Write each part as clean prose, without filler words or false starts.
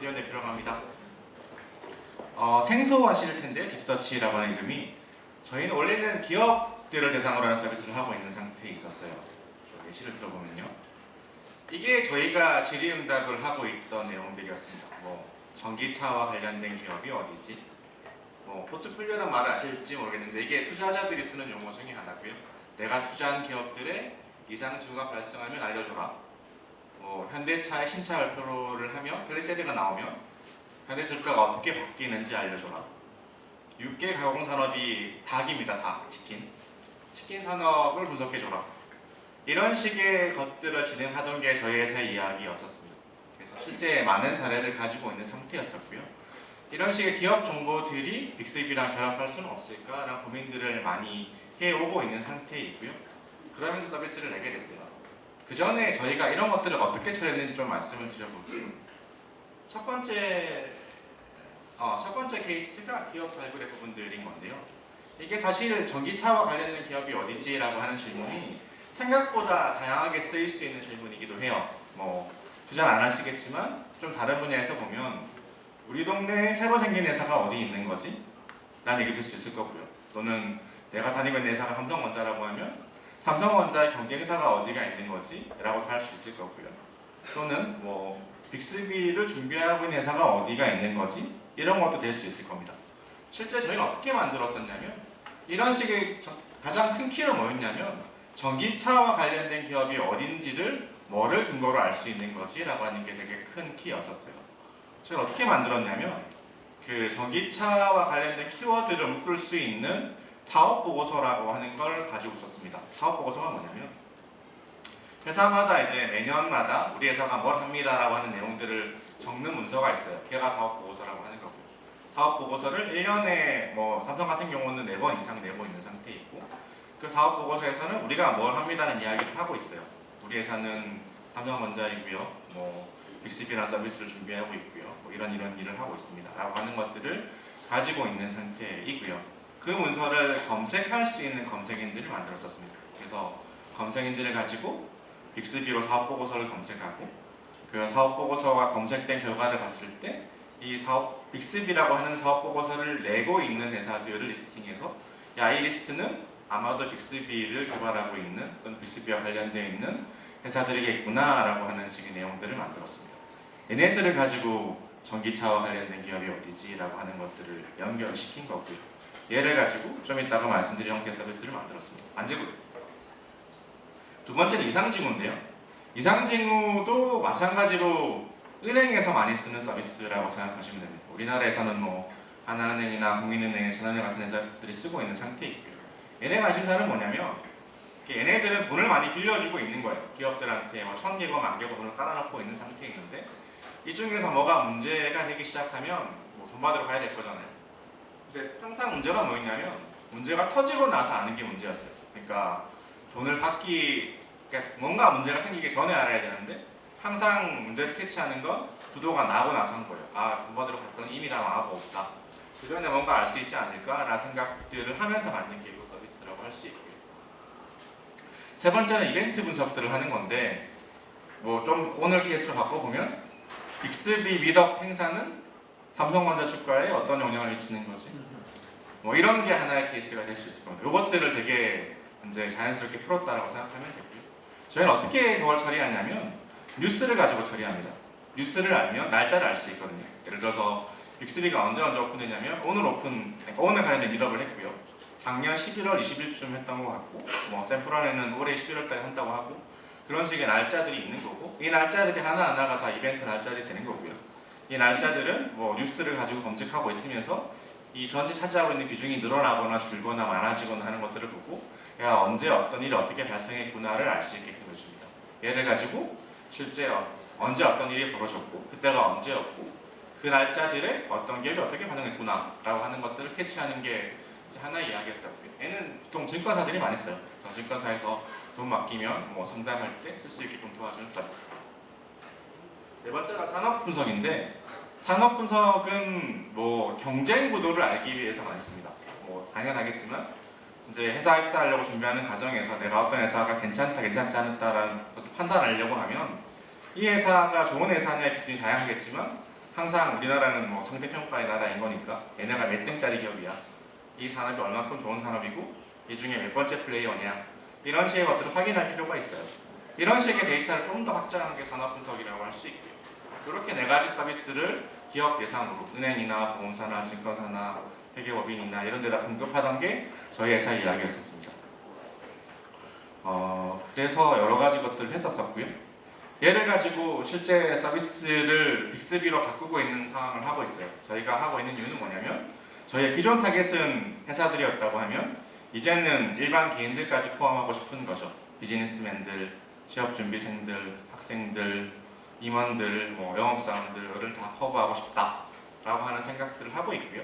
진지원에 들어갑니다. 생소하실 텐데 딥서치라고 하는 이름이 저희는 원래는 기업들을 대상으로 하는 서비스를 하고 있는 상태에 있었어요. 예시를 들어보면요. 이게 저희가 질의응답을 하고 있던 내용들이었습니다. 전기차와 관련된 기업이 어디지? 포트폴리오란 말을 아실지 모르겠는데 이게 투자자들이 쓰는 용어 중에 하나고요. 내가 투자한 기업들의 이상주가 발생하면 알려줘라. 현대차의 신차 발표를 하면 클래스세대가 나오면 현대차 주가가 어떻게 바뀌는지 알려줘라. 6개 가공산업이 닭입니다. 닭, 치킨 산업을 분석해줘라. 이런 식의 것들을 진행하던 게 저희 회사의 이야기였었습니다. 그래서 실제 많은 사례를 가지고 있는 상태였었고요. 이런 식의 기업 정보들이 빅스비랑 결합할 수는 없을까라는 고민들을 많이 해오고 있는 상태이고요. 그러면서 서비스를 내게 됐어요. 그 전에 저희가 이런 것들을 어떻게 처리했는지 좀 말씀을 드려볼게요. 첫 번째 케이스가 기업 발굴의 부분들인 건데요. 이게 사실 전기차와 관련된 기업이 어디지라고 하는 질문이 생각보다 다양하게 쓰일 수 있는 질문이기도 해요. 투자를 안 하시겠지만 좀 다른 분야에서 보면 우리 동네에 새로 생긴 회사가 어디 있는 거지? 라는 얘기도 할 수 있을 거고요. 또는 내가 다니고 있는 회사가 삼성전자라고 하면 삼성전자의 경쟁사가 어디가 있는 거지? 라고도 할 수 있을 거고요. 또는 빅스비를 준비하고 있는 회사가 어디가 있는 거지? 이런 것도 될 수 있을 겁니다. 실제 저희는 어떻게 만들었었냐면 이런 식의 가장 큰 키는 뭐였냐면 전기차와 관련된 기업이 어딘지를 뭐를 근거로 알 수 있는 거지? 라고 하는 게 되게 큰 키였었어요. 저희는 어떻게 만들었냐면 그 전기차와 관련된 키워드를 묶을 수 있는 사업보고서라고 하는 걸 가지고 있었습니다. 사업보고서가 뭐냐면 회사마다 이제 매년마다 우리 회사가 뭘 합니다라고 하는 내용들을 적는 문서가 있어요. 걔가 사업보고서라고 하는 거고요. 사업보고서를 1년에 삼성 같은 경우는 4번 이상 내고 있는 상태이고 그 사업보고서에서는 우리가 뭘 합니다는 이야기를 하고 있어요. 우리 회사는 삼성전자이고요. 빅스비라는 서비스를 준비하고 있고요. 이런 일을 하고 있습니다. 라고 하는 것들을 가지고 있는 상태이고요. 그 문서를 검색할 수 있는 검색 엔진을 만들었었습니다. 그래서 검색 엔진을 가지고 빅스비로 사업보고서를 검색하고 그 사업보고서가 검색된 결과를 봤을 때 이 빅스비라고 하는 사업보고서를 내고 있는 회사들을 리스팅해서 이 리스트는 아마도 빅스비를 개발하고 있는 또는 빅스비와 관련되어 있는 회사들이겠구나 라고 하는 식의 내용들을 만들었습니다. 얘네들을 가지고 전기차와 관련된 기업이 어디지 라고 하는 것들을 연결시킨 거고요. 얘를 가지고 좀 이따가 말씀드릴 형태의 서비스를 만들었습니다. 만들고 있습니다. 두 번째는 이상징후인데요. 이상징후도 마찬가지로 은행에서 많이 쓰는 서비스라고 생각하시면 됩니다. 우리나라에서는 하나은행이나 국민은행, 전화은행 같은 회사들이 쓰고 있는 상태이고요. 얘네가 하신 사는 뭐냐면 얘네들은 돈을 많이 빌려주고 있는 거예요. 기업들한테 1000개고 10,000개고 돈을 깔아놓고 있는 상태에 있는데 이 중에서 뭐가 문제가 되기 시작하면 돈 받으러 가야 될 거잖아요. 근데 항상 문제가 뭐였냐면 문제가 터지고 나서 아는 게 문제였어요. 그러니까 돈을 그러니까 뭔가 문제가 생기기 전에 알아야 되는데 항상 문제를 캐치하는 건 부도가 나고 나서 한 거예요. 돈 받으러 갔더니 이미 다 망하고 없다. 그 전에 뭔가 알 수 있지 않을까라는 생각들을 하면서 만든 게 이 서비스라고 할 수 있고요. 세 번째는 이벤트 분석들을 하는 건데 좀 오늘 케이스로 바꿔보면 빅스비 미덕 행사는 삼성전자 주가에 어떤 영향을 미치는 거지? 이런 게 하나의 케이스가 될 수 있을 겁니다. 이것들을 되게 이제 자연스럽게 풀었다라고 생각하면 되고요. 저희는 어떻게 저걸 처리하냐면 뉴스를 가지고 처리합니다. 뉴스를 알면 날짜를 알 수 있거든요. 예를 들어서 빅스비가 언제 오픈했냐면 오늘 관련된 미덕을 했고요. 작년 11월 20일쯤 했던 것 같고 샘플원에는 올해 11월 달에 한다고 하고 그런 식의 날짜들이 있는 거고 이 날짜들이 하나하나가 다 이벤트 날짜들이 되는 거고요. 이 날짜들은 뉴스를 가지고 검색하고 있으면서 이 전체 차지하고 있는 비중이 늘어나거나 줄거나 많아지거나 하는 것들을 보고 언제 어떤 일이 어떻게 발생했구나를 알 수 있게끔 해줍니다. 얘를 가지고 실제 언제 어떤 일이 벌어졌고 그때가 언제였고 그 날짜들에 어떤 기업이 어떻게 반응했구나 라고 하는 것들을 캐치하는 게 하나의 이야기였었고요. 얘는 보통 증권사들이 많이 써요. 그래서 증권사에서 돈 맡기면 상담할 때 쓸 수 있게끔 도와주는 서비스. 네 번째가 산업 분석인데 산업 분석은 경쟁 구도를 알기 위해서 많이 씁니다. 당연하겠지만 이제 회사 입사하려고 준비하는 과정에서 내가 어떤 회사가 괜찮다, 괜찮지 않다라는 판단하려고 하면 이 회사가 좋은 회사냐의 기준이 다양하겠지만 항상 우리나라는 뭐 상대평가의 나라인 거니까 얘네가 몇 등짜리 기업이야, 이 산업이 얼마큼 좋은 산업이고 이 중에 몇 번째 플레이어냐, 이런 식의 것들을 확인할 필요가 있어요. 이런 식의 데이터를 좀 더 확장한 게 산업 분석이라고 할 수 있고요. 이렇게 네 가지 서비스를 기업 대상으로 은행이나 보험사나 증권사나 회계법인이나 이런 데다 공급하던 게 저희 회사 이야기였었습니다. 그래서 여러 가지 것들을 했었었고요. 얘를 가지고 실제 서비스를 빅스비로 바꾸고 있는 상황을 하고 있어요. 저희가 하고 있는 이유는 뭐냐면, 저희의 기존 타겟은 회사들이었다고 하면 이제는 일반 개인들까지 포함하고 싶은 거죠. 비즈니스맨들, 취업준비생들, 학생들, 임원들, 뭐 영업사원들을 다 커버하고 싶다라고 하는 생각들을 하고 있고요.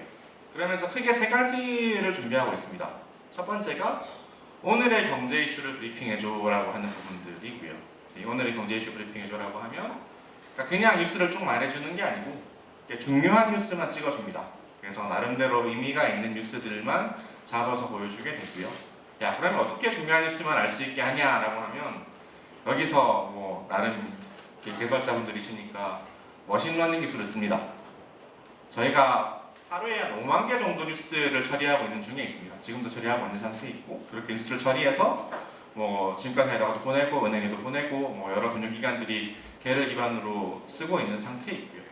그러면서 크게 세 가지를 준비하고 있습니다. 첫 번째가 오늘의 경제 이슈를 브리핑해줘라고 하는 부분들이고요. 오늘의 경제 이슈 브리핑해줘라고 하면 그냥 뉴스를 쭉 말해주는 게 아니고 중요한 뉴스만 찍어줍니다. 그래서 나름대로 의미가 있는 뉴스들만 잡아서 보여주게 되고요. 야, 그러면 어떻게 중요한 뉴스만 알 수 있게 하냐라고 하면, 여기서 뭐 나름 개발자분들이시니까 머신러닝 기술을 씁니다. 저희가 하루에 한 5만 개 정도 뉴스를 처리하고 있는 중에 있습니다. 지금도 처리하고 있는 상태에 있고, 그렇게 뉴스를 처리해서 뭐 증권사에다가도 보내고 은행에도 보내고 뭐 여러 금융기관들이 걔를 기반으로 쓰고 있는 상태에 있고요.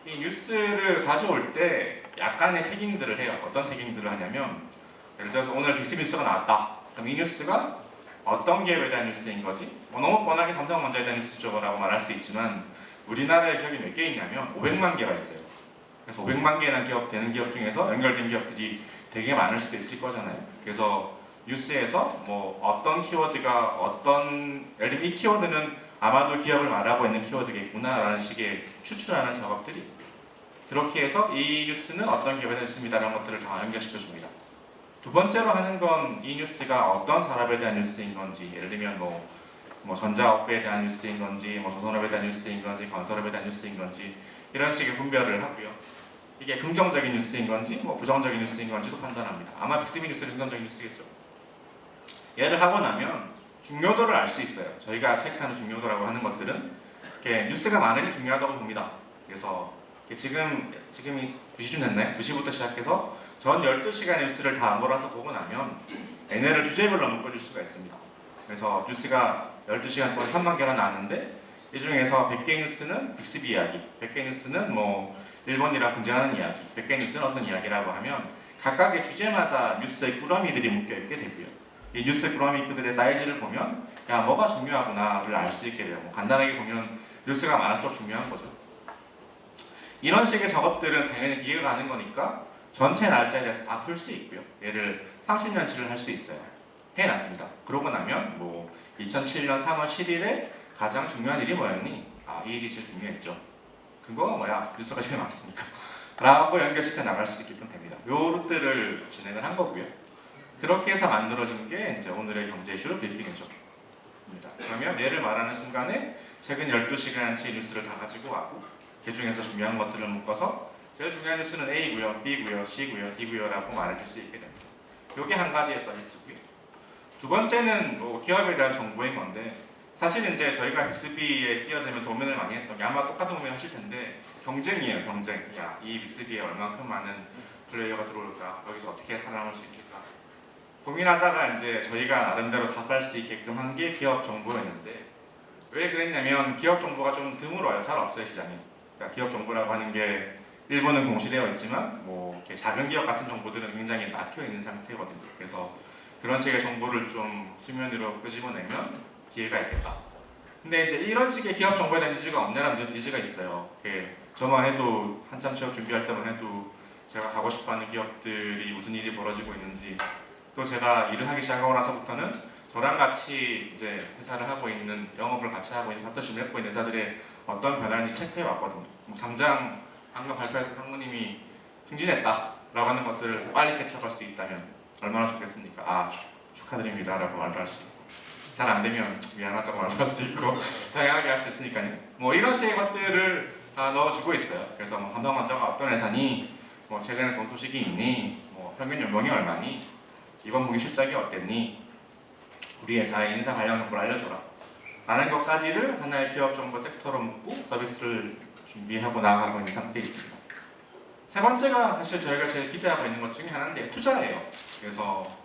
이 뉴스를 가져올 때 약간의 태깅들을 해요. 어떤 태깅들을 하냐면, 예를 들어서 오늘 빅스 뉴스가 나왔다. 그럼 이 뉴스가 어떤 기업에 대한 뉴스인 거지? 너무 뻔하게 삼성전자에 대한 뉴스죠 라고 말할 수 있지만, 우리나라의 기업이 몇 개 있냐면 500만 개가 있어요. 그래서 500만 개나 되는 기업 중에서 연결된 기업들이 되게 많을 수도 있을 거잖아요. 그래서 뉴스에서 뭐 어떤 키워드가 예를 들면 이 키워드는 아마도 기업을 말하고 있는 키워드겠구나 라는 식의 추출하는 작업들이 있고요. 그렇게 해서 이 뉴스는 어떤 기업에 대한 뉴스입니다 라는 것들을 다 연결시켜 줍니다. 두 번째로 하는 건 이 뉴스가 어떤 산업에 대한 뉴스인 건지, 예를 들면 뭐 전자업에 대한 뉴스인 건지, 뭐 조선업에 대한 뉴스인 건지, 건설업에 대한 뉴스인 건지, 이런 식의 분별을 하고요. 이게 긍정적인 뉴스인 건지 뭐 부정적인 뉴스인 건지도 판단합니다. 아마 빅스비 뉴스는 긍정적인 뉴스겠죠. 얘를 하고 나면 중요도를 알 수 있어요. 저희가 체크하는 중요도라고 하는 것들은 뉴스가 많으면 중요하다고 봅니다. 그래서 지금이 2시쯤 됐나요? 2시부터 시작해서 전 12시간의 뉴스를 다 몰아서 보고 나면 얘네를 주제별로 묶어줄 수가 있습니다. 그래서 뉴스가 12시간 동안 3만 개가 나왔는데, 이 중에서 100개 뉴스는 빅스비 이야기, 100개 뉴스는 뭐 일본이랑 분쟁하는 이야기, 100개 뉴스는 어떤 이야기라고 하면 각각의 주제마다 뉴스의 꾸러미들이 묶여있게 되고요. 이 뉴스 꾸러미들의 사이즈를 보면 야, 뭐가 중요하구나를 알 수 있게 돼요. 간단하게 보면 뉴스가 많을수록 중요한 거죠. 이런 식의 작업들은 당연히 기계가 하는 거니까 전체 날짜에서 다 풀 수 있고요. 얘를 30년치를 할 수 있어요. 해놨습니다. 그러고 나면 뭐 2007년 3월 7일에 가장 중요한 일이 뭐였니? 이 일이 제일 중요했죠. 그거 뭐야? 뉴스가 제일 많습니까? 라고 연결시켜 나갈 수 있게끔 됩니다. 요 루트를 진행을 한 거고요. 그렇게 해서 만들어진 게 이제 오늘의 경제 이슈를 브리핑해줘. 그러면 얘를 말하는 순간에 최근 12시간치 뉴스를 다 가지고 와고, 그 중에서 중요한 것들을 묶어서 제일 중요한 뉴스는 A구요, B구요, C구요, D구요라고 말해줄 수 있게 됩니다. 이게 한 가지의 서비스고요. 두 번째는 뭐 기업에 대한 정보인 건데, 사실 이제 저희가 빅스비에 뛰어들면서 고민을 많이 했던 게, 아마 똑같은 고민 하실 텐데, 경쟁이에요. 경쟁. 야, 이 빅스비에 얼만큼 많은 플레이어가 들어올까? 여기서 어떻게 살아남을 수 있을까? 고민하다가 이제 저희가 나름대로 답할 수 있게끔 한 게 기업 정보였는데, 왜 그랬냐면 기업 정보가 좀 드물어요. 잘 없어요, 시장에. 그러니까 기업 정보라고 하는 게 일본은 공시되어 있지만 뭐 이렇게 작은 기업 같은 정보들은 굉장히 막혀 있는 상태거든요. 그래서 그런 식의 정보를 좀 수면 위로 끄집어내면 기회가 있겠다. 근데 이제 이런 식의 기업 정보에 대한 니즈가 없냐라는 니즈가 있어요. 저만 해도 한참 취업 준비할 때만 해도 제가 가고 싶어하는 기업들이 무슨 일이 벌어지고 있는지, 또 제가 일을 하기 시작하고 나서부터는 저랑 같이 이제 회사를 하고 있는, 영업을 같이 하고 있는, 파트너십을 했고 있는 회사들의 어떤 변화인지 체크해 왔거든요. 당장 방금 발표했던 상무님이 승진했다라고 하는 것들을 빨리 캐치할 수 있다면 얼마나 좋겠습니까? 축하드립니다라고 말할 수 있고, 잘 안 되면 미안하다고 말할 수 있고, 다양하게 할 수 있으니까요. 뭐 이런 식의 것들을 다 넣어주고 있어요. 그래서 뭐 한방원자가 어떤 회사니, 뭐 최근에 좋은 소식이 있니, 뭐 평균 연봉이 얼마니, 이번 분기 실적이 어땠니, 우리 회사의 인사 관련 정보를 알려줘라 라는 것까지를 하나의 기업 정보 섹터로 묶고 서비스를 준비하고 나아가고 있는 상태에 있습니다. 세 번째가 사실 저희가 제일 기대하고 있는 것 중에 하나인데 투자예요. 그래서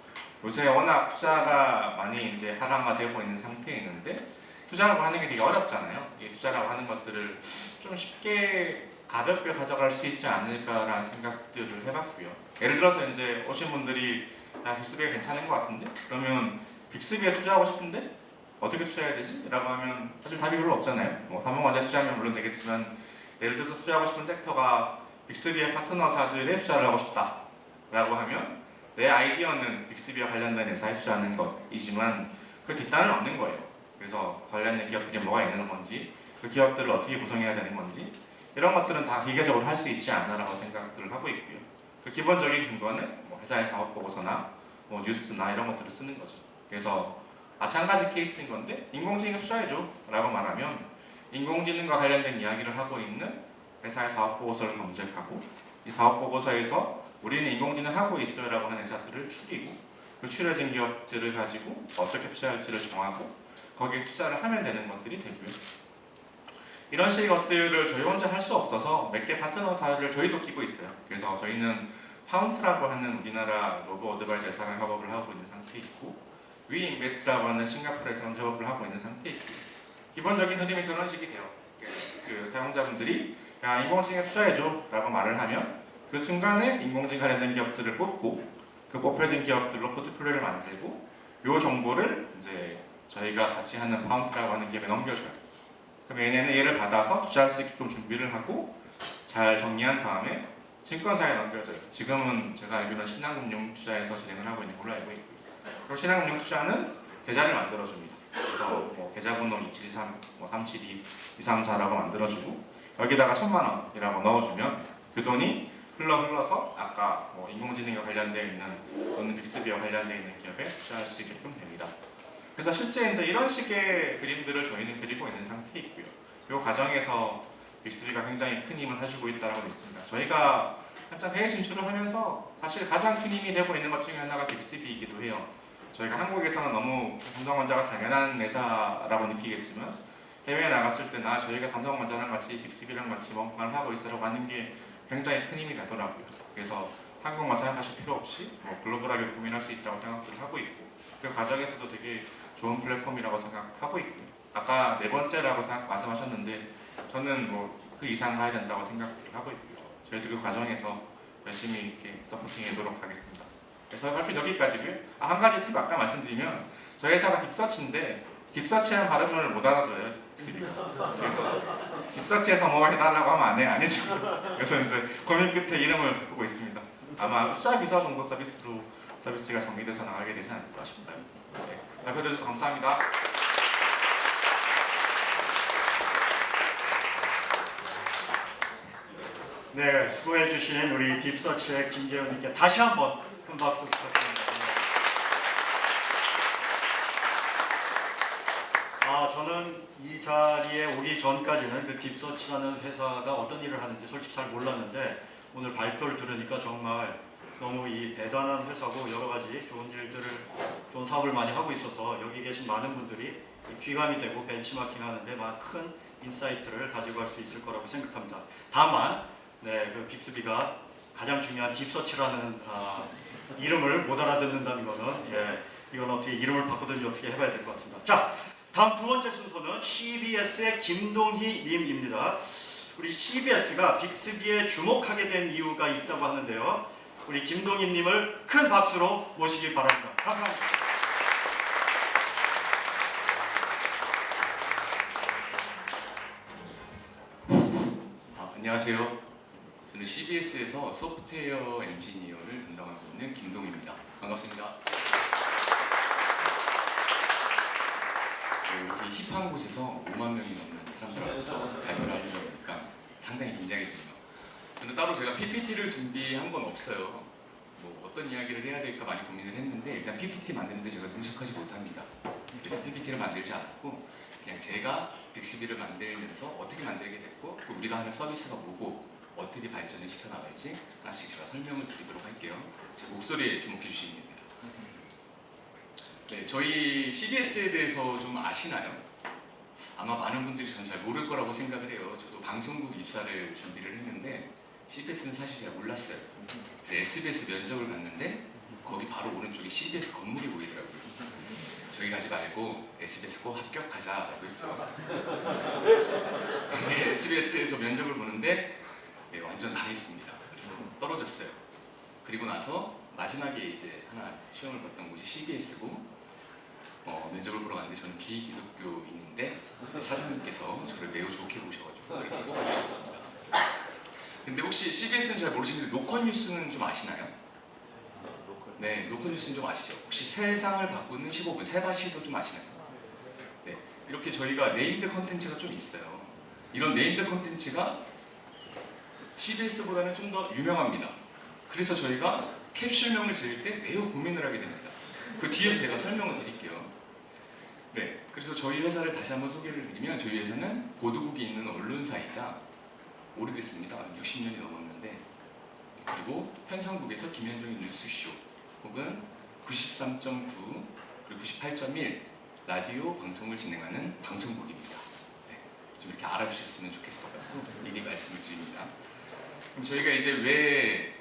요새 워낙 투자가 많이 이제 하락화되고 있는 상태에 있는데 투자라고 하는 게 되게 어렵잖아요. 이 투자라고 하는 것들을 좀 쉽게 가볍게 가져갈 수 있지 않을까라는 생각들을 해봤고요. 예를 들어서 이제 오신 분들이 야 빅스비가 괜찮은 것 같은데? 그러면 빅스비에 투자하고 싶은데 어떻게 투자해야 되지? 라고 하면 사실 답이 별로 없잖아요. 뭐 삼성화재 투자하면 물론 되겠지만 예를 들어서 투자하고 싶은 섹터가 빅스비의 파트너사들에 투자를 하고 싶다 라고 하면 내 아이디어는 빅스비와 관련된 회사에 투자하는 것이지만 그 뒷단은 없는 거예요. 그래서 관련된 기업들이 뭐가 있는 건지 그 기업들을 어떻게 구성해야 되는 건지 이런 것들은 다 기계적으로 할 수 있지 않나 라고 생각들을 하고 있고요. 그 기본적인 근거는 뭐 회사의 사업 보고서나 뭐 뉴스나 이런 것들을 쓰는 거죠. 그래서 마찬가지 케이스인 건데 인공지능 투자해줘 라고 말하면 인공지능과 관련된 이야기를 하고 있는 회사의 사업 보고서를 검색하고 이 사업 보고서에서 우리는 인공지능 하고 있어요 라고 하는 회사들을 추리고 그 추려진 기업들을 가지고 어떻게 투자할지를 정하고 거기에 투자를 하면 되는 것들이 되고요. 이런 식의 것들을 저희 혼자 할 수 없어서 몇 개 파트너사를 저희도 끼고 있어요. 그래서 저희는 파운트라고 하는 우리나라 로보 어드바이저 예산을 협업을 하고 있는 상태에 있고 위인베스트라고 하는 싱가포르에서 협업을 하고 있는 상태에 있고 기본적인 흐름이 저런 식이 돼요. 그 사용자분들이 야 인공지능에 투자해줘 라고 말을 하면 그 순간에 인공지능 관련된 기업들을 뽑고 그 뽑혀진 기업들로 포트폴리오를 만들고 이 정보를 이제 저희가 같이 하는 파운트라고 하는 기업에 넘겨줘요. 그럼 얘네는 얘를 받아서 투자할 수 있게끔 준비를 하고 잘 정리한 다음에 증권사에 넘겨줘요. 지금은 제가 알기로는 신한금융투자에서 진행을 하고 있는 걸로 알고 있고요. 그리고 신한금융투자는 계좌를 만들어줍니다. 그래서 뭐 계좌번호 2723, 뭐 372, 234라고 만들어주고 여기다가 1,000만 원이라고 넣어주면 그 돈이 흘러서 아까 뭐 인공지능과 관련되어 있는 또는 빅스비와 관련되어 있는 기업에 투자할 수 있게끔 됩니다. 그래서 실제 이제 이런 식의 그림들을 저희는 그리고 있는 상태에 있고요. 이 과정에서 빅스비가 굉장히 큰 힘을 해주고 있다고 믿습니다. 저희가 한참 해외 진출을 하면서 사실 가장 큰 힘이 되고 있는 것 중에 하나가 빅스비이기도 해요. 저희가 한국에서는 너무 삼성전자가 당연한 회사라고 느끼겠지만 해외에 나갔을 때나 저희가 삼성전자랑 같이 빅스비랑 같이 뭔가를 하고 있으라고 하는 게 굉장히 큰 힘이 되더라고요. 그래서 한국만 생각하실 필요 없이 뭐 글로벌하게 고민할 수 있다고 생각들을 하고 있고 그 과정에서도 되게 좋은 플랫폼이라고 생각하고 있고요. 아까 네 번째라고 말씀하셨는데 저는 뭐 그 이상 가야 된다고 생각을 하고 있고요. 저희도 그 과정에서 열심히 이렇게 서포팅하도록 하겠습니다. 저희 발표 여기까지고요. 한 가지 팁 아까 말씀드리면 저희 회사가 딥서치인데 딥서치라는 발음을 못 알아들어요. 그래서 딥서치에서 뭐 해달라고 하면 안 해주고 그래서 이제 고민 끝에 이름을 보고 있습니다. 아마 투자 비서 정도 서비스가 정리돼서 나가게 되지 않을까 싶나요. 네, 발표해 주셔서 감사합니다. 네, 수고해 주신 우리 딥서치의 김재훈님께 다시 한번 큰 박수 부탁드립니다. 저는 이 자리에 오기 전까지는 그 딥서치라는 회사가 어떤 일을 하는지 솔직히 잘 몰랐는데 오늘 발표를 들으니까 정말 너무 이 대단한 회사고 여러 가지 좋은 사업을 많이 하고 있어서 여기 계신 많은 분들이 귀감이 되고 벤치마킹 하는데 큰 인사이트를 가지고 갈 수 있을 거라고 생각합니다. 다만 그 빅스비가 가장 중요한 딥서치라는 이름을 못 알아듣는다는 거는 이건 어떻게 이름을 바꾸든지 어떻게 해봐야 될 것 같습니다. 자, 다음 두 번째 순서는 CBS의 김동희 님입니다. 우리 CBS가 빅스비에 주목하게 된 이유가 있다고 하는데요. 우리 김동희 님을 큰 박수로 모시기 바랍니다. 감사합니다. 안녕하세요. 저는 CBS에서 소프트웨어 엔지니어를 담당하고 있는 김동희입니다. 반갑습니다. 이렇게 힙한 곳에서 5만 명이 넘는 사람들 앞에서 발표를 하려고 하니까 상당히 긴장이 됩니다. 저는 따로 제가 PPT를 준비한 건 없어요. 뭐 어떤 이야기를 해야 될까 많이 고민을 했는데 일단 PPT 만드는데 제가 능숙하지 못합니다. 그래서 PPT를 만들지 않았고 그냥 제가 빅스비를 만들면서 어떻게 만들게 됐고 또 우리가 하는 서비스가 뭐고 어떻게 발전을 시켜나갈지 하나씩 제가 설명을 드리도록 할게요. 제 목소리에 주목해 주시면 됩니다. 네, 저희 CBS에 대해서 좀 아시나요? 아마 많은 분들이 전 잘 모를 거라고 생각을 해요. 저도 방송국 입사를 준비를 했는데 CBS는 사실 잘 몰랐어요. 그래서 SBS 면접을 갔는데 거기 바로 오른쪽에 CBS 건물이 보이더라고요. 저기 가지 말고 SBS 꼭 합격하자라고 했죠. 근데 SBS에서 면접을 보는데 네, 완전 당했습니다. 그래서 떨어졌어요. 그리고 나서 마지막에 이제 하나 시험을 봤던 곳이 CBS고 면접을 보러 갔는데 저는 비기독교인인데 사장님께서 저를 매우 좋게 보셔가지고 이렇게 뽑아주셨습니다. 근데 혹시 CBS는 잘 모르시는데 노컷뉴스는 좀 아시나요? 네, 노컷뉴스는 좀 아시죠? 혹시 세상을 바꾸는 15분, 세바시도 좀 아시나요? 네, 이렇게 저희가 네임드 컨텐츠가 좀 있어요. 이런 네임드 컨텐츠가 CBS보다는 좀 더 유명합니다. 그래서 저희가 캡슐명을 지을 때 매우 고민을 하게 됩니다. 그 뒤에서 제가 설명을 드릴게요. 네, 그래서 저희 회사를 다시 한번 소개를 드리면 저희 회사는 보도국이 있는 언론사이자 오래됐습니다. 60년이 넘었는데 그리고 편성국에서 김현정의 뉴스쇼 혹은 93.9 그리고 98.1 라디오 방송을 진행하는 방송국입니다. 네, 좀 이렇게 알아주셨으면 좋겠어요. 미리 말씀을 드립니다. 그럼 저희가 이제 왜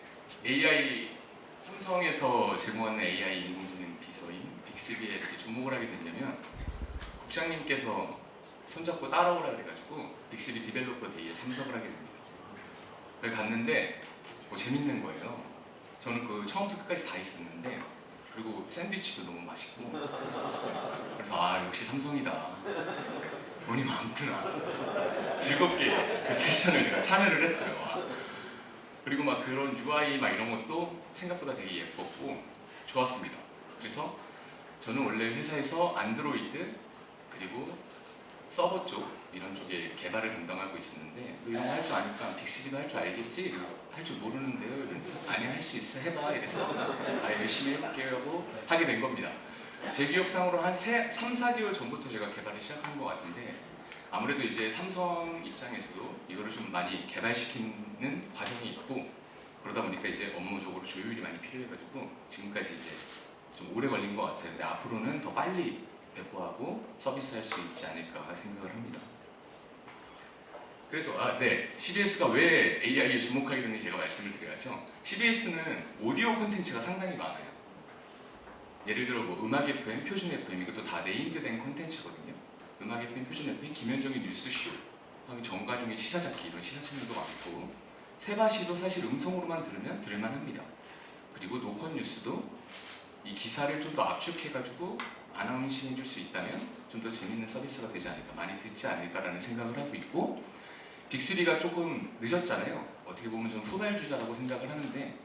AI 삼성에서 제공하는 AI 인공지능 비서인 빅3에 이렇게 주목을 하게 됐냐면 국장님께서 손잡고 따라오라 그래가지고 빅3 디벨로퍼 데이에 참석을 하게 됩니다. 그걸 갔는데 재밌는 거예요. 저는 그 처음부터 끝까지 다 있었는데 그리고 샌드위치도 너무 맛있고 그래서 역시 삼성이다. 돈이 많구나. 즐겁게 그 세션을 제가 참여를 했어요. 그리고 막 그런 UI 막 이런 것도 생각보다 되게 예뻤고 좋았습니다. 그래서 저는 원래 회사에서 안드로이드 그리고 서버 쪽 이런 쪽에 개발을 담당하고 있었는데 너 이런 거 할 줄 아니까 빅3도 할 줄 알겠지? 할 줄 모르는데요? 이랬는데 아니 할 수 있어 해봐 이래서 열심히 해볼게요 하고 하게 된 겁니다. 제 기억상으로 한 3, 4개월 전부터 제가 개발을 시작한 것 같은데 아무래도 이제 삼성 입장에서도 이거를 좀 많이 개발시키는 과정이 있고 그러다 보니까 이제 업무적으로 조율이 많이 필요해가지고 지금까지 이제 좀 오래 걸린 것 같아요. 근데 앞으로는 더 빨리 배포하고 서비스할 수 있지 않을까 생각을 합니다. 그래서 네, CBS가 왜 AI에 주목하게 됐는지 제가 말씀을 드려야죠. CBS는 오디오 콘텐츠가 상당히 많아요. 예를 들어 뭐 음악 FM, 표준 FM 이것도 다 네임드된 콘텐츠거든요. 음악 FM, 표준 FM, 김현정의 뉴스쇼, 정관용의 시사잡기 이런 시사 채널도 많고 세바시도 사실 음성으로만 들으면 들을만합니다. 그리고 노컷뉴스도 이 기사를 좀 더 압축해가지고 아나운싱 해줄 수 있다면 좀 더 재밌는 서비스가 되지 않을까, 많이 듣지 않을까라는 생각을 하고 있고 빅3가 조금 늦었잖아요. 어떻게 보면 좀 후발주자라고 생각을 하는데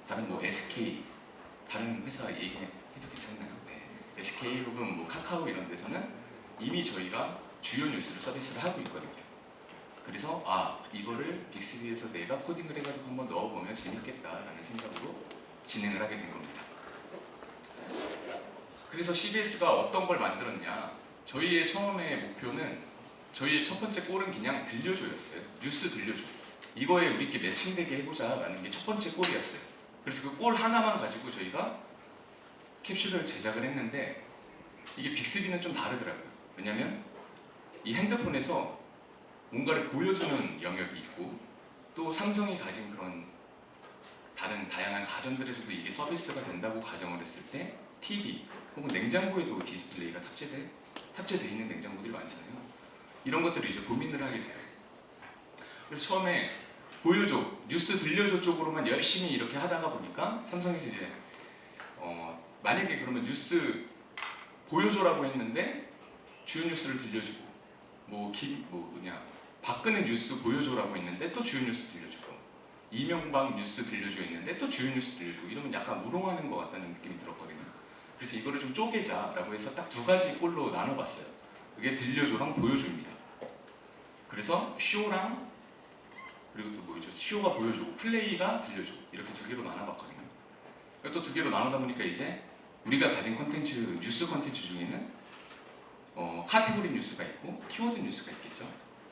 다른 뭐 SK, 다른 회사 얘기해도 괜찮나요? 네. SK 혹은 뭐 카카오 이런 데서는 이미 저희가 주요 뉴스를 서비스를 하고 있거든요. 그래서 이거를 빅3에서 내가 코딩을 해가지고 한번 넣어보면 재밌겠다라는 생각으로 진행을 하게 된 겁니다. 그래서 CBS가 어떤 걸 만들었냐? 저희의 처음의 목표는 저희의 첫 번째 골은 그냥 들려줘였어요. 뉴스 들려줘. 이거에 우리끼리 매칭되게 해보자라는 게 첫 번째 골이었어요. 그래서 그 골 하나만 가지고 저희가 캡슐을 제작을 했는데 이게 빅3는 좀 다르더라고요. 왜냐면 이 핸드폰에서 뭔가를 보여주는 영역이 있고 또 삼성이 가진 그런 다른 다양한 가전들에서도 이게 서비스가 된다고 가정을 했을 때 TV 혹은 냉장고에도 디스플레이가 탑재되어 있는 냉장고들이 많잖아요. 이런 것들을 이제 고민을 하게 돼요. 그래서 처음에 보여줘, 뉴스 들려줘 쪽으로만 열심히 이렇게 하다가 보니까 삼성에서 이제 만약에 그러면 뉴스 보여줘라고 했는데 주요 뉴스를 들려주고 박근혜 뉴스 보여줘라고 했는데 또 주요 뉴스 들려주고 이명박 뉴스 들려줘 했는데 또 주요 뉴스 들려주고 이러면 약간 우롱하는 것 같다는 느낌이 들었거든요. 그래서 이거를 좀 쪼개자라고 해서 딱 2가지 꼴로 나눠봤어요. 그게 들려줘랑 보여줘입니다. 그래서 쇼랑 그리고 또 뭐죠? 쇼가 보여주고 플레이가 들려줘 이렇게 2개로 나눠봤거든요. 또 2개로 나누다 보니까 이제 우리가 가진 콘텐츠, 뉴스 콘텐츠 중에는 카테고리 뉴스가 있고 키워드 뉴스가 있겠죠.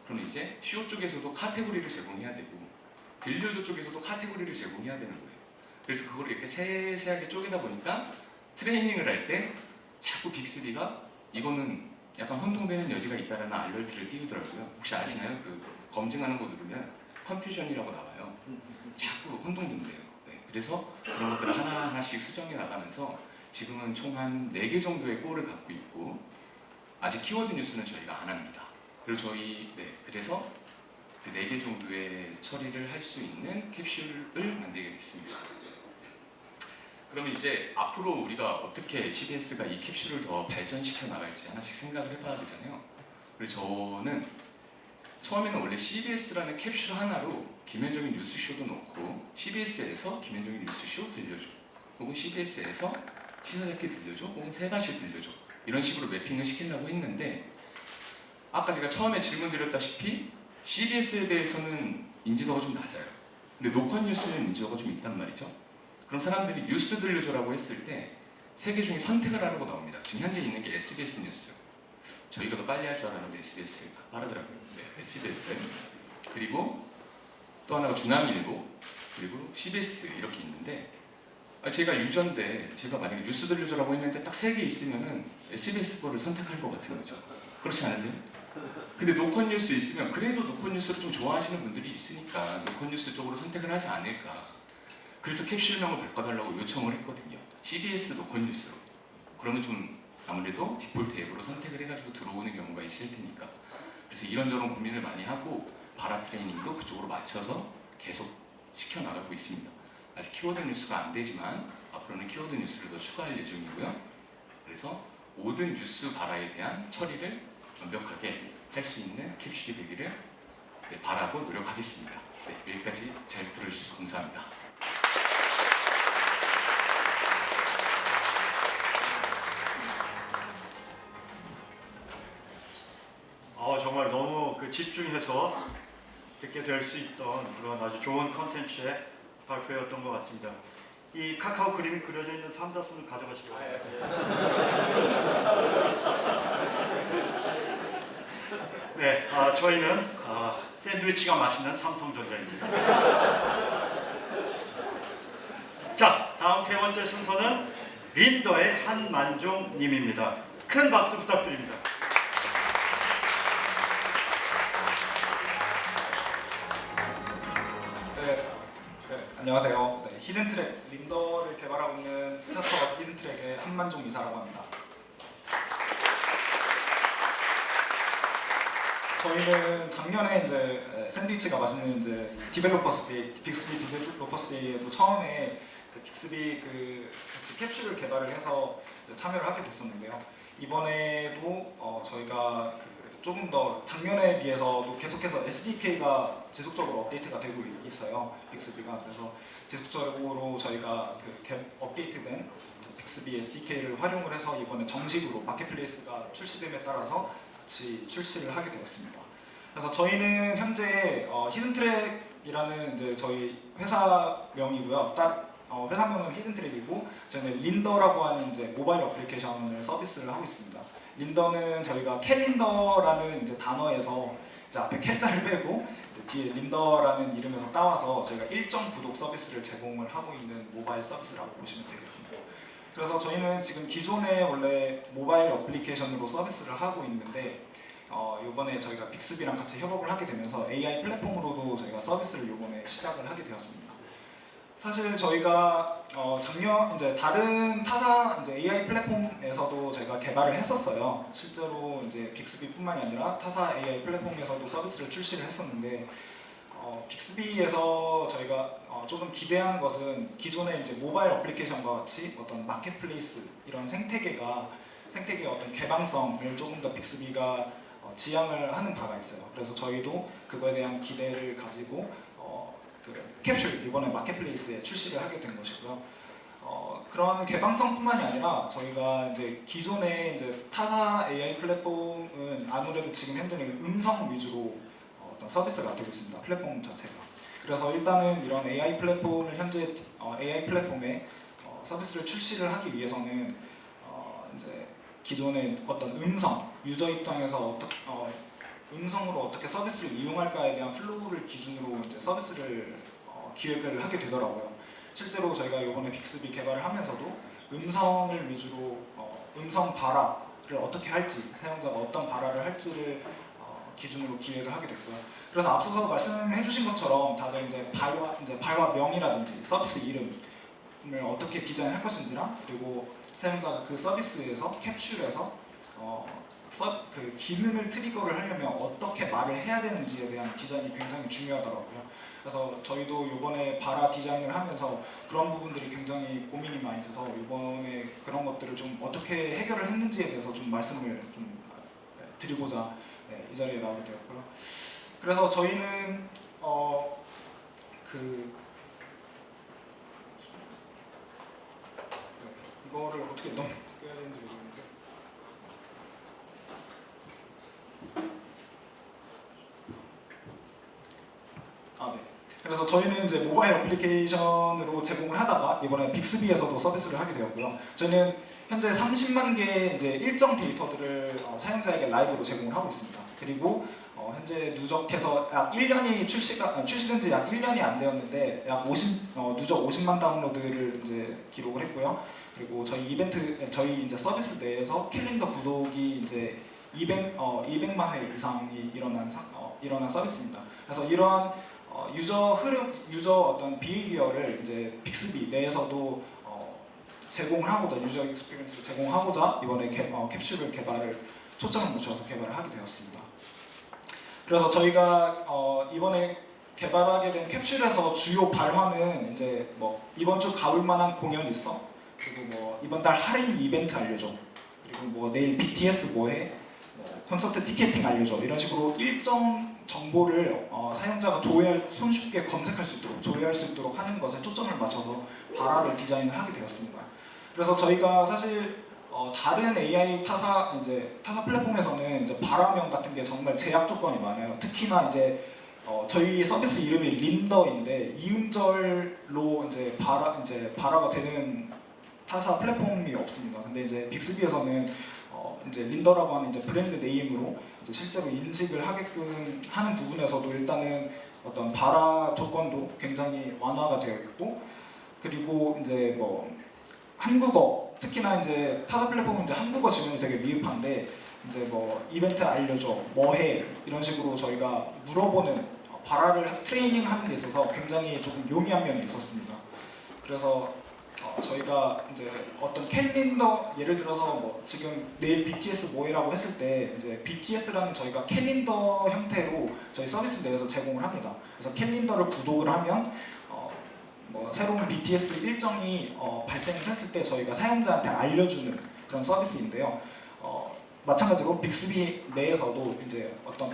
그럼 이제 쇼 쪽에서도 카테고리를 제공해야 되고 들려줘 쪽에서도 카테고리를 제공해야 되는 거예요. 그래서 그걸 이렇게 세세하게 쪼개다 보니까 트레이닝을 할 때 자꾸 빅3가 이거는 약간 혼동되는 여지가 있다라는 알러트를 띄우더라고요. 혹시 아시나요? 그 검증하는 거 누르면 컨퓨전이라고 나와요. 자꾸 혼동된대요. 네, 그래서 그런 것들을 하나하나씩 수정해 나가면서 지금은 총 한 4개 정도의 골을 갖고 있고 아직 키워드 뉴스는 저희가 안 합니다. 그리고 그래서 그 4개 정도의 처리를 할 수 있는 캡슐을 만들게 됐습니다. 그러면 이제 앞으로 우리가 어떻게 CBS가 이 캡슐을 더 발전시켜 나갈지 하나씩 생각을 해봐야 되잖아요. 그래서 저는 처음에는 원래 CBS라는 캡슐 하나로 김현정의 뉴스쇼도 넣고 CBS에서 김현정의 뉴스쇼 들려줘, 혹은 CBS에서 시사잡기 들려줘, 혹은 세가시 들려줘, 이런 식으로 매핑을 시키려고 했는데 아까 제가 처음에 질문 드렸다시피 CBS에 대해서는 인지도가 좀 낮아요. 근데 노컷 뉴스는 인지도가 좀 있단 말이죠. 그럼 사람들이 뉴스 들려줘라고 했을 때 3개 중에 선택을 하라고 나옵니다. 지금 현재 있는 게 SBS 뉴스. 저희가 더 빨리 할 줄 알았는데 SBS가 빠르더라고요. 네, SBS. 그리고 또 하나가 중앙일보, 그리고 CBS 이렇게 있는데 제가 유전데 제가 만약에 뉴스 들려줘라고 했는데 딱 3개 있으면은 SBS 거를 선택할 것 같은 거죠. 그렇지 않으세요? 근데 노컷 뉴스 있으면 그래도 노컷 뉴스를 좀 좋아하시는 분들이 있으니까 노컷 뉴스 쪽으로 선택을 하지 않을까. 그래서 캡슐명을 바꿔달라고 요청을 했거든요. CBS 노컷 뉴스로. 그러면 좀 아무래도 디폴트 앱으로 선택을 해가지고 들어오는 경우가 있을 테니까. 그래서 이런저런 고민을 많이 하고 바라 트레이닝도 그쪽으로 맞춰서 계속 시켜나가고 있습니다. 아직 키워드 뉴스가 안 되지만 앞으로는 키워드 뉴스를 더 추가할 예정이고요. 그래서 모든 뉴스 바라에 대한 처리를 완벽하게 할 수 있는 캡슐이 되기를 바라고 노력하겠습니다. 네, 여기까지 잘 들어주셔서 감사합니다. 정말 너무 집중해서 듣게 될 수 있던 그런 아주 좋은 컨텐츠의 발표였던 것 같습니다. 이 카카오 그림이 그려져 있는 삼자손을 가져가시기 바랍니다. 네, 저희는 샌드위치가 맛있는 삼성전자입니다. 자, 다음 3번째 순서는 린더의 한만종님입니다. 큰 박수 부탁드립니다. 안녕하세요. 히든트랙 린더를 개발하고 있는 스타트업 히든트랙의 한만종 이사라고 합니다. 저희는 작년에 이제 샌드위치가 맛있는 이제 디벨로퍼스 데이, 빅스비 디벨로퍼스 데이에도 처음에 빅스비 같이 캡슐을 개발을 해서 참여를 하게 됐었는데요. 이번에도 저희가 조금 더 작년에 비해서도 계속해서 SDK가 지속적으로 업데이트가 되고 있어요. 빅스비가. 그래서 지속적으로 저희가 업데이트된 빅스비 SDK를 활용을 해서 이번에 정식으로 마켓플레이스가 출시됨에 따라서 같이 출시를 하게 되었습니다. 그래서 저희는 현재 히든트랙이라는 이제 저희 회사명이고요. 회사명은 히든트랙이고 저희는 린더라고 하는 이제 모바일 어플리케이션을 서비스를 하고 있습니다. 린더는 저희가 캘린더라는 이제 단어에서 이제 앞에 캘자를 빼고 이제 뒤에 린더라는 이름에서 따와서 저희가 일정 구독 서비스를 제공을 하고 있는 모바일 서비스라고 보시면 되겠습니다. 그래서 저희는 지금 기존에 원래 모바일 어플리케이션으로 서비스를 하고 있는데 이번에 저희가 빅스비랑 같이 협업을 하게 되면서 AI 플랫폼으로도 저희가 서비스를 이번에 시작을 하게 되었습니다. 사실 저희가 작년 이제 다른 타사 이제 AI 플랫폼에서도 저희가 개발을 했었어요. 실제로 이제 빅스비뿐만이 아니라 타사 AI 플랫폼에서도 서비스를 출시를 했었는데 빅스비에서 저희가 조금 기대한 것은 기존의 이제 모바일 어플리케이션과 같이 어떤 마켓플레이스 이런 생태계의 어떤 개방성을 조금 더 빅스비가 지향을 하는 바가 있어요. 그래서 저희도 그거에 대한 기대를 가지고 캡슐 이번에 마켓플레이스에 출시를 하게 된 것이고요. 그런 개방성뿐만이 아니라 저희가 이제 기존의 이제 타사 AI 플랫폼은 아무래도 지금 현재는 음성 위주로 어떤 서비스가 되고 있습니다. 플랫폼 자체가. 그래서 일단은 이런 AI 플랫폼을 현재 AI 플랫폼에 서비스를 출시를 하기 위해서는 이제 기존의 어떤 음성 유저 입장에서 음성으로 어떻게 서비스를 이용할까에 대한 플로우를 기준으로 이제 서비스를 기획을 하게 되더라고요. 실제로 저희가 이번에 빅스비 개발을 하면서도 음성을 위주로 음성 바라를 어떻게 할지, 사용자가 어떤 발화를 할지를 기준으로 기획을 하게 됐고요. 그래서 앞서서 말씀해주신 것처럼 다들 이제 발화명이라든지 서비스 이름을 어떻게 디자인할 것인지랑, 그리고 사용자가 그 서비스에서 캡슐에서 그 기능을 트리거를 하려면 어떻게 말을 해야 되는지에 대한 디자인이 굉장히 중요하더라고요. 그래서 저희도 이번에 발화 디자인을 하면서 그런 부분들이 굉장히 고민이 많이 돼서 이번에 그런 것들을 좀 어떻게 해결을 했는지에 대해서 좀 말씀을 좀 드리고자 이 자리에 나오게 되었고요. 그래서 저희는 이거를 어떻게 넘겨야 되는지 모르겠는데. 네. 그래서 저희는 이제 모바일 어플리케이션으로 제공을 하다가 이번에 빅스비에서도 서비스를 하게 되었고요. 저희는 현재 30만 개의 이제 일정 데이터들을 사용자에게 라이브로 제공을 하고 있습니다. 그리고 현재 누적해서 약 1년이 출시된 지 약 1년이 안 되었는데 약 누적 50만 다운로드를 이제 기록을 했고요. 그리고 저희 이제 서비스 내에서 캘린더 구독이 이제 200만 회 이상이 일어난 서비스입니다. 그래서 이러한 유저 어떤 비헤이비어를 이제 빅스비 내에서도 제공을 하고자, 유저 익스피리언스를 제공하고자 이번에 캡슐을 초점을 맞춰서 개발을 하게 되었습니다. 그래서 저희가 이번에 개발하게 된 캡슐에서 주요 발화는 이제 이번 주 가볼 만한 공연 있어, 그리고 이번 달 할인 이벤트 알려줘, 그리고 내일 BTS 뭐해, 콘서트 티켓팅 알려줘, 이런 식으로 일정 정보를 사용자가 손쉽게 검색할 수 있도록, 조회할 수 있도록 하는 것에 초점을 맞춰서 발화를 디자인을 하게 되었습니다. 그래서 저희가 사실 다른 AI 타사 플랫폼에서는 이제 발화명 같은 게 정말 제약 조건이 많아요. 특히나 이제 저희 서비스 이름이 린더인데 이음절로 이제 발화가 되는 타사 플랫폼이 없습니다. 근데 이제 빅스비에서는 이제 린더라고 하는 이제 브랜드 네임으로 이제 실제로 인식을 하게끔 하는 부분에서도 일단은 어떤 발화 조건도 굉장히 완화가 되어 있고, 그리고 이제 한국어, 특히나 이제 타사 플랫폼은 이제 한국어 지문이 되게 미흡한데 이제 이벤트 알려줘, 뭐해, 이런 식으로 저희가 물어보는 발화를 트레이닝하는 데 있어서 굉장히 조금 용이한 면이 있었습니다. 그래서 저희가 이제 어떤 캘린더, 예를 들어서 지금 내일 BTS 뭐해라고 했을 때 이제 BTS라는 저희가 캘린더 형태로 저희 서비스 내에서 제공을 합니다. 그래서 캘린더를 구독을 하면 새로운 BTS 일정이 발생을 했을 때 저희가 사용자한테 알려주는 그런 서비스인데요. 마찬가지로 빅스비 내에서도 이제 어떤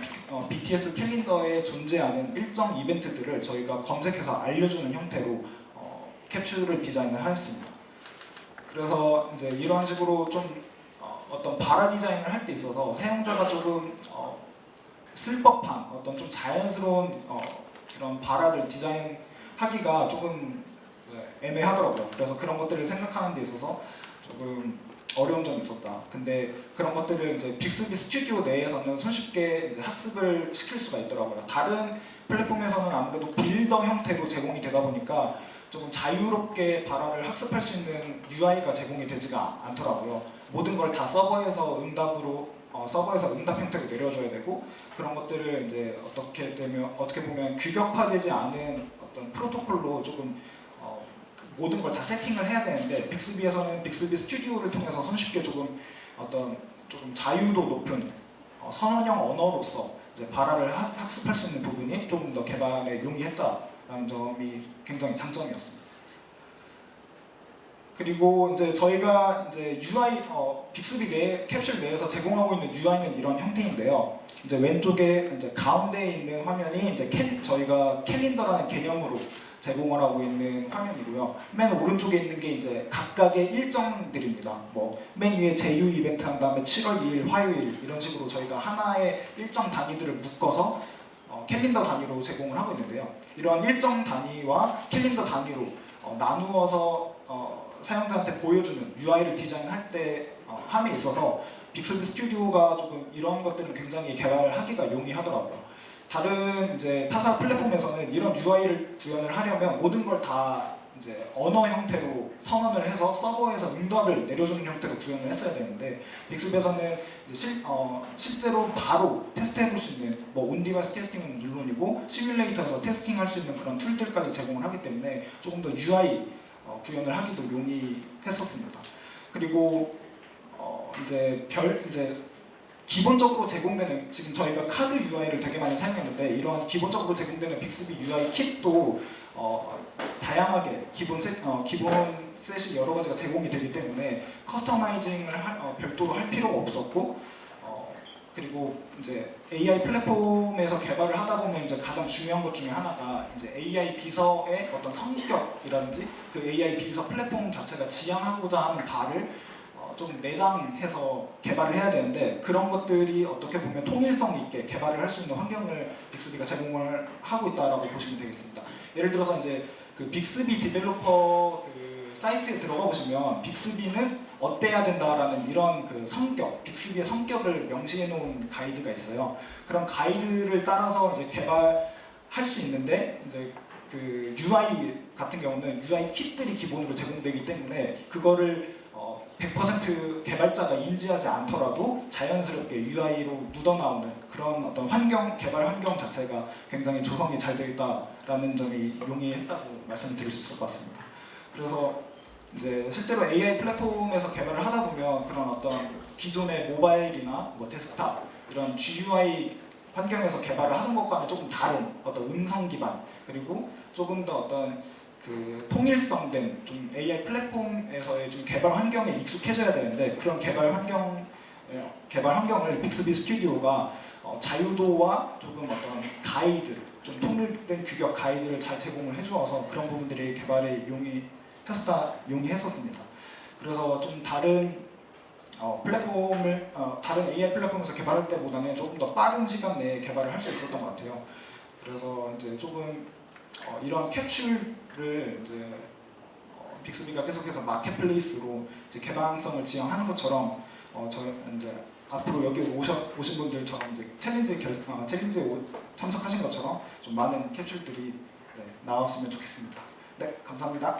BTS 캘린더에 존재하는 일정 이벤트들을 저희가 검색해서 알려주는 형태로 캡슐을 디자인을 하였습니다. 그래서 이제 이런 식으로 좀 어떤 발화 디자인을 할 때 있어서 사용자가 조금 쓸 법한 어떤 좀 자연스러운 이런 발화를 디자인하기가 조금 애매하더라고요. 그래서 그런 것들을 생각하는 데 있어서 조금 어려운 점이 있었다. 근데 그런 것들을 이제 빅스비 스튜디오 내에서는 손쉽게 이제 학습을 시킬 수가 있더라고요. 다른 플랫폼에서는 아무래도 빌더 형태로 제공이 되다 보니까 조금 자유롭게 발화를 학습할 수 있는 UI가 제공이 되지가 않더라고요. 모든 걸 다 서버에서 응답 형태로 내려줘야 되고, 그런 것들을 이제 어떻게 보면 규격화되지 않은 어떤 프로토콜로 조금 모든 걸 다 세팅을 해야 되는데, 빅스비에서는 빅스비 스튜디오를 통해서 손쉽게 조금 자유도 높은 선언형 언어로서 이제 발화를 학습할 수 있는 부분이 조금 더 개발에 용이했다라는 점이 굉장히 장점이었습니다. 그리고 이제 저희가 이제 UI 빅스비 캡슐 내에서 제공하고 있는 UI는 이런 형태인데요. 이제 왼쪽에 이제 가운데에 있는 화면이 이제 저희가 캘린더라는 개념으로 제공을 하고 있는 화면이고요. 맨 오른쪽에 있는 게 이제 각각의 일정들입니다. 맨 위에 제휴 이벤트 한 다음에 7월 2일 화요일 이런 식으로 저희가 하나의 일정 단위들을 묶어서 캘린더 단위로 제공을 하고 있는데요. 이런 일정 단위와 캘린더 단위로 나누어서 사용자한테 보여주는 UI를 디자인할 때 함에 있어서 빅스비 스튜디오가 조금 이런 것들을 굉장히 개발하기가 용이하더라고요. 다른 이제 타사 플랫폼에서는 이런 UI를 구현을 하려면 모든 걸 다 이제 언어 형태로 선언을 해서 서버에서 응답을 내려주는 형태로 구현을 했어야 되는데 빅스비에서는 이제 실제로 바로 테스트해볼 수 있는 뭐 온디바이스 테스팅은 물론이고 시뮬레이터에서 테스팅할 수 있는 그런 툴들까지 제공을 하기 때문에 조금 더 UI 구현을 하기도 용이했었습니다. 그리고 이제 기본적으로 제공되는 지금 저희가 카드 UI를 되게 많이 사용했는데 이런 기본적으로 제공되는 빅스비 UI kit도 다양하게 기본 셋이 여러 가지가 제공이 되기 때문에 커스터마이징을 별도로 할 필요가 없었고 그리고 이제 AI 플랫폼에서 개발을 하다 보면 이제 가장 중요한 것 중에 하나가 이제 AI 비서의 어떤 성격이라든지 그 AI 비서 플랫폼 자체가 지향하고자 하는 바를 좀 내장해서 개발을 해야 되는데 그런 것들이 어떻게 보면 통일성 있게 개발을 할 수 있는 환경을 빅스비가 제공을 하고 있다라고 보시면 되겠습니다. 예를 들어서 이제 그 빅스비 디벨로퍼 그 사이트에 들어가 보시면 빅스비는 어때야 된다라는 이런 그 성격, 빅스비의 성격을 명시해 놓은 가이드가 있어요. 그런 가이드를 따라서 이제 개발할 수 있는데 이제 그 UI 같은 경우는 UI 킷들이 기본으로 제공되기 때문에 그거를 100% 개발자가 인지하지 않더라도 자연스럽게 UI로 묻어나오는 그런 어떤 개발 환경 자체가 굉장히 조성이 잘 되어 있다라는 점이 용이했다고 말씀드릴 수 있을 것 같습니다. 그래서 이제 실제로 AI 플랫폼에서 개발을 하다 보면 그런 어떤 기존의 모바일이나 뭐 데스크탑 이런 GUI 환경에서 개발을 하는 것과는 조금 다른 어떤 음성 기반 그리고 조금 더 어떤 그 통일성된 좀 AI 플랫폼에서의 좀 개발 환경에 익숙해져야 되는데 그런 개발 환경을 빅스비 스튜디오가 자유도와 조금 어떤 가이드, 좀 통일된 규격 가이드를 잘 제공을 해주어서 그런 부분들이 개발에 용이했었습니다. 그래서 좀 다른 다른 AI 플랫폼에서 개발할 때보다는 조금 더 빠른 시간 내에 개발을 할 수 있었던 것 같아요. 그래서 이제 조금 이런 캡슐을 이제 빅스비가 계속해서 마켓플레이스로 이제 개방성을 지향하는 것처럼 저희 이제 앞으로 여기 오신 분들처럼 이제 챌린지에 참석하신 것처럼 좀 많은 캡슐들이 나왔으면 좋겠습니다. 네, 감사합니다.